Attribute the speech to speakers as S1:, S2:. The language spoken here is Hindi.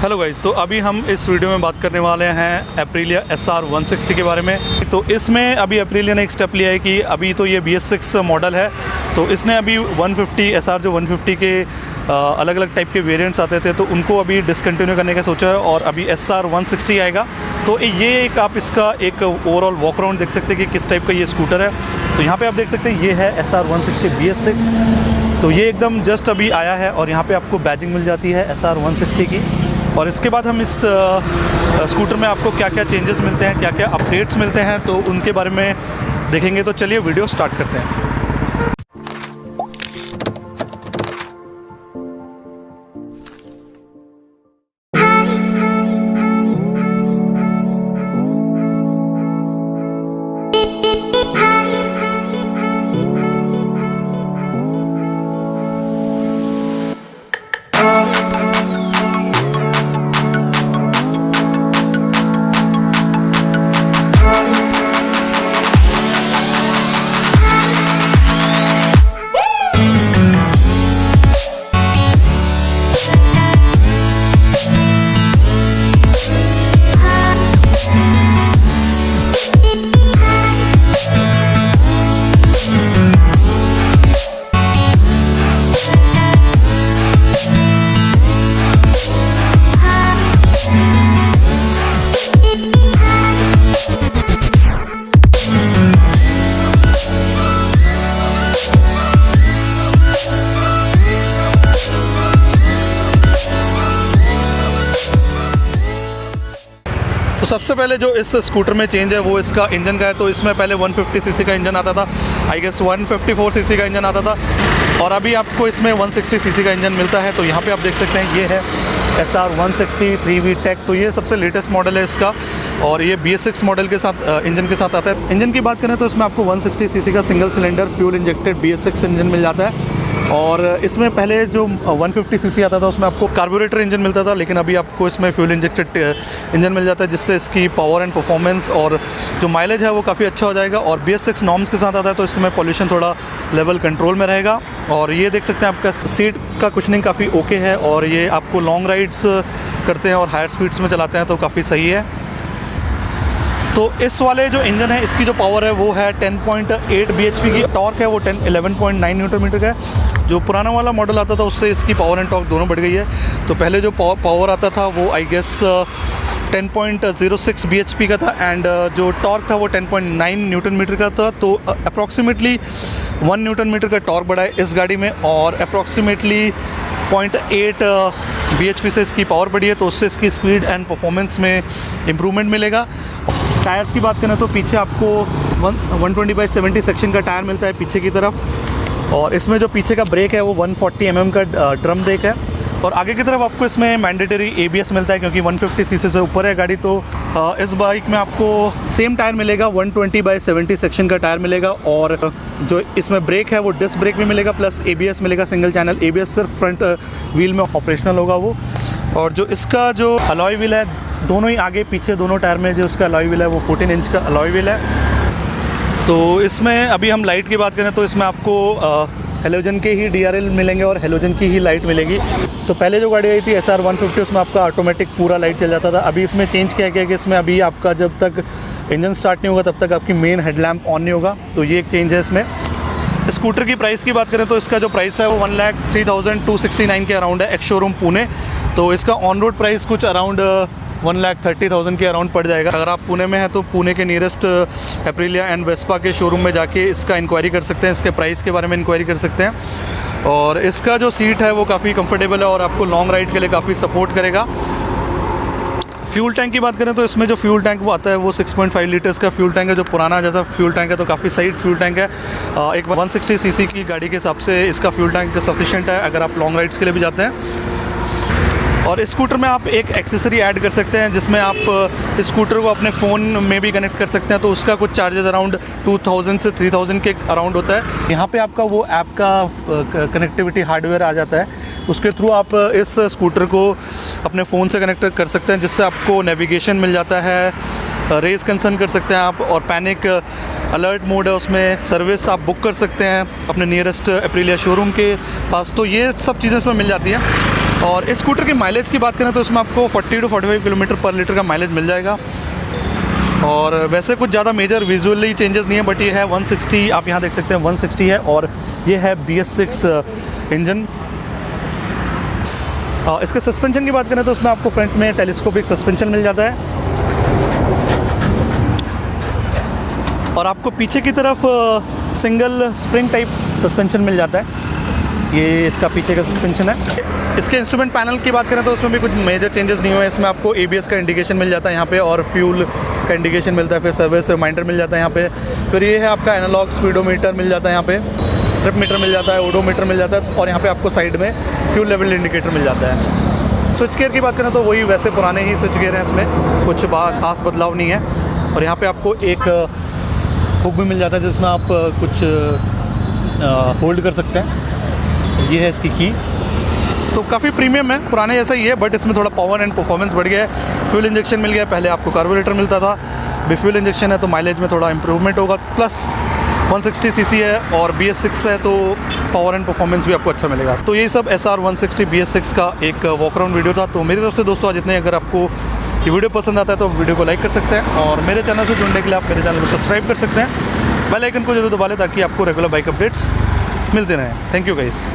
S1: हेलो गाइस, तो अभी हम इस वीडियो में बात करने वाले हैं एप्रिलिया SR 160 के बारे में। तो इसमें अभी एप्रिलिया ने एक स्टेप लिया है कि अभी तो ये BS6 मॉडल है, तो इसने अभी 150 SR जो 150 के अलग अलग टाइप के वेरिएंट्स आते थे तो उनको अभी डिसकंटिन्यू करने का सोचा है और अभी SR 160 आएगा। तो ये एक आप इसका एक ओवरऑल वॉक अराउंड देख सकते हैं कि किस टाइप का ये स्कूटर है। तो यहाँ पे आप देख सकते हैं ये है SR 160 BS6। तो ये एकदम जस्ट अभी आया है और यहाँ पे आपको बैजिंग मिल जाती है SR 160 की। और इसके बाद हम इस स्कूटर में आपको क्या क्या चेंजेस मिलते हैं, क्या क्या अपडेट्स मिलते हैं, तो उनके बारे में देखेंगे। तो चलिए वीडियो स्टार्ट करते हैं। तो सबसे पहले जो इस स्कूटर में चेंज है वो इसका इंजन का है। तो इसमें पहले 150 सीसी का इंजन आता था, आई गेस 154 सीसी का इंजन आता था, और अभी आपको इसमें 160 सीसी का इंजन मिलता है। तो यहाँ पे आप देख सकते हैं ये है SR 160 3V टेक। तो ये सबसे लेटेस्ट मॉडल है इसका और ये BS6 मॉडल के साथ इंजन के साथ आता है। इंजन की बात करें तो इसमें आपको 160 सीसी का single cylinder fuel injected BS6 engine मिल जाता है। और इसमें पहले जो 150 सीसी आता था उसमें आपको कार्बोरेटर इंजन मिलता था, लेकिन अभी आपको इसमें फ्यूल इंजेक्टेड इंजन मिल जाता है, जिससे इसकी पावर एंड परफॉर्मेंस और जो माइलेज है वो काफ़ी अच्छा हो जाएगा। और BS6 नॉर्म्स के साथ आता है तो इसमें पॉल्यूशन थोड़ा लेवल कंट्रोल में रहेगा। और ये देख सकते हैं आपका सीट का कुशनिंग काफ़ी ओके है और ये आपको लॉन्ग राइड्स करते हैं और हायर स्पीड्स में चलाते हैं तो काफ़ी सही है। तो इस वाले जो इंजन है इसकी जो पावर है वो है 10.8 bhp की, टॉर्क है वो 11.9 न्यूटन मीटर का है। जो पुराना वाला मॉडल आता था उससे इसकी पावर एंड टॉर्क दोनों बढ़ गई है। तो पहले जो पावर आता था वो आई गेस 10.06 bhp का था एंड जो टॉर्क था वो 10.9 न्यूटन मीटर का था। तो अप्रॉक्सीमेटली 1 न्यूटन मीटर का टॉर्क बढ़ा है इस गाड़ी में और अप्रॉक्सीमेटली 0.8 bhp से इसकी पावर बढ़ी है। तो उससे इसकी स्पीड एंड परफॉर्मेंस में इम्प्रूवमेंट मिलेगा। टायर्स की बात करें तो पीछे आपको 120/70 सेक्शन का टायर मिलता है पीछे की तरफ, और इसमें जो पीछे का ब्रेक है वो 140 mm का ड्रम ब्रेक है। और आगे की तरफ आपको इसमें मैंडेटरी ABS मिलता है क्योंकि 150 सीसी से ऊपर है गाड़ी। तो इस बाइक में आपको सेम टायर मिलेगा, 120/70 सेक्शन का टायर मिलेगा। और जो इसमें ब्रेक है वो डिस्क ब्रेक भी मिलेगा, प्लस ABS मिलेगा, सिंगल चैनल ABS, सिर्फ फ्रंट व्हील में ऑपरेशनल होगा वो। और जो इसका जो अलॉय व्हील है, दोनों ही आगे पीछे दोनों टायर में जो उसका अलॉय व्हील है वो 14 इंच का अलॉय व्हील है। तो इसमें अभी हम लाइट की बात करें तो इसमें आपको हेलोजन के ही DRL मिलेंगे और हेलोजन की ही लाइट मिलेगी। तो पहले जो गाड़ी आई थी SR 150 उसमें आपका ऑटोमेटिक पूरा लाइट चल जाता था। अभी इसमें चेंज किया गया कि इसमें अभी आपका जब तक इंजन स्टार्ट नहीं होगा तब तक आपकी मेन हेडलैम्प ऑन नहीं होगा। तो ये एक चेंज है इसमें। स्कूटर की प्राइस की बात करें तो इसका जो प्राइस है वो 1,03,269 के अराउंड है, ex-showroom पुणे। तो इसका ऑन रोड प्राइस कुछ अराउंड 1,30,000 के अराउंड पड़ जाएगा। अगर आप पुणे में हैं तो पुणे के नियरेस्ट एप्रिलिया एंड वेस्पा के शोरूम में जाके इसका इंक्वायरी कर सकते हैं, इसके प्राइस के बारे में इंक्वायरी कर सकते हैं। और इसका जो सीट है वो काफ़ी कंफर्टेबल है और आपको लॉन्ग राइड के लिए काफ़ी सपोर्ट करेगा। फ्यूल टैंक की बात करें तो इसमें जो फ्यूल टैंक वो आता है वो 6.5 लीटर्स का फ्यूल टैंक है, जो पुराना जैसा फ्यूल टैंक है। तो काफ़ी सही फ्यूल टैंक है। एक 160 सीसी की गाड़ी के हिसाब से इसका फ्यूल टैंक सफिशिएंट है अगर आप लॉन्ग राइड्स के लिए भी जाते हैं। और इस स्कूटर में आप एक एक्सेसरी ऐड कर सकते हैं जिसमें आप इस स्कूटर को अपने फ़ोन में भी कनेक्ट कर सकते हैं। तो उसका कुछ चार्जेस अराउंड 2000 से 3000 के अराउंड होता है। यहाँ पे आपका वो ऐप का कनेक्टिविटी हार्डवेयर आ जाता है, उसके थ्रू आप इस स्कूटर को अपने फ़ोन से कनेक्ट कर सकते हैं, जिससे आपको नेविगेशन मिल जाता है, रेस कंसर्न कर सकते हैं आप, और पैनिक अलर्ट मोड है उसमें, सर्विस आप बुक कर सकते हैं अपने नियरेस्ट एप्रिलिया शोरूम के पास। तो ये सब चीज़ें इसमें मिल जाती हैं। और इस स्कूटर की माइलेज की बात करें तो इसमें आपको 40 to 45 किलोमीटर पर लीटर का माइलेज मिल जाएगा। और वैसे कुछ ज़्यादा मेजर विजुअली चेंजेस नहीं है, बट ये है 160, आप यहाँ देख सकते हैं 160 है, और ये है BS6 इंजन। इसके सस्पेंशन की बात करें तो उसमें आपको फ्रंट में टेलीस्कोपिक सस्पेंशन मिल जाता है, और आपको पीछे की तरफ सिंगल स्प्रिंग टाइप सस्पेंशन मिल जाता है। ये इसका पीछे का सस्पेंशन है। इसके इंस्ट्रूमेंट पैनल की बात करें तो उसमें भी कुछ मेजर चेंजेस नहीं हुए। इसमें आपको ABS का इंडिकेशन मिल जाता है यहाँ पे, और फ्यूल का इंडिकेशन मिलता है, फिर सर्विस रिमाइंडर मिल जाता है यहाँ पे। फिर ये है आपका एनालॉग स्पीडोमीटर मिल जाता है यहाँ पे, ट्रिप मीटर मिल जाता है, ओडोमीटर मिल जाता है, और यहाँ पे आपको साइड में फ्यूल लेवल इंडिकेटर मिल जाता है। स्विच गियर की बात करें तो वही वैसे पुराने ही स्विच गियर हैं, इसमें कुछ खास बदलाव नहीं है। और यहाँ पे आपको एक हुक भी मिल जाता है जिसमें आप कुछ होल्ड कर सकते हैं। ये है इसकी की, तो काफ़ी प्रीमियम है, पुराने जैसा ही है, बट इसमें थोड़ा पावर एंड परफॉर्मेंस बढ़ गया है। फ्यूल इंजेक्शन मिल गया है, पहले आपको कार्बोरेटर मिलता था, अभी फ्यूल इंजेक्शन है तो माइलेज में थोड़ा इंप्रूवमेंट होगा। प्लस 160 cc है और BS6 है, तो पावर एंड परफॉर्मेंस भी आपको अच्छा मिलेगा। तो यही सब SR 160 BS6 का एक वॉक अराउंड वीडियो था। तो मेरी तरफ से दोस्तों आज इतने। अगर आपको ये वीडियो पसंद आता है तो वीडियो को लाइक कर सकते हैं, और मेरे चैनल से जुड़ने के लिए आप मेरे चैनल को सब्सक्राइब कर सकते हैं। बेल आइकन को जरूर दबा लें ताकि आपको रेगुलर बाइक अपडेट्स मिलते रहें। Thank you guys.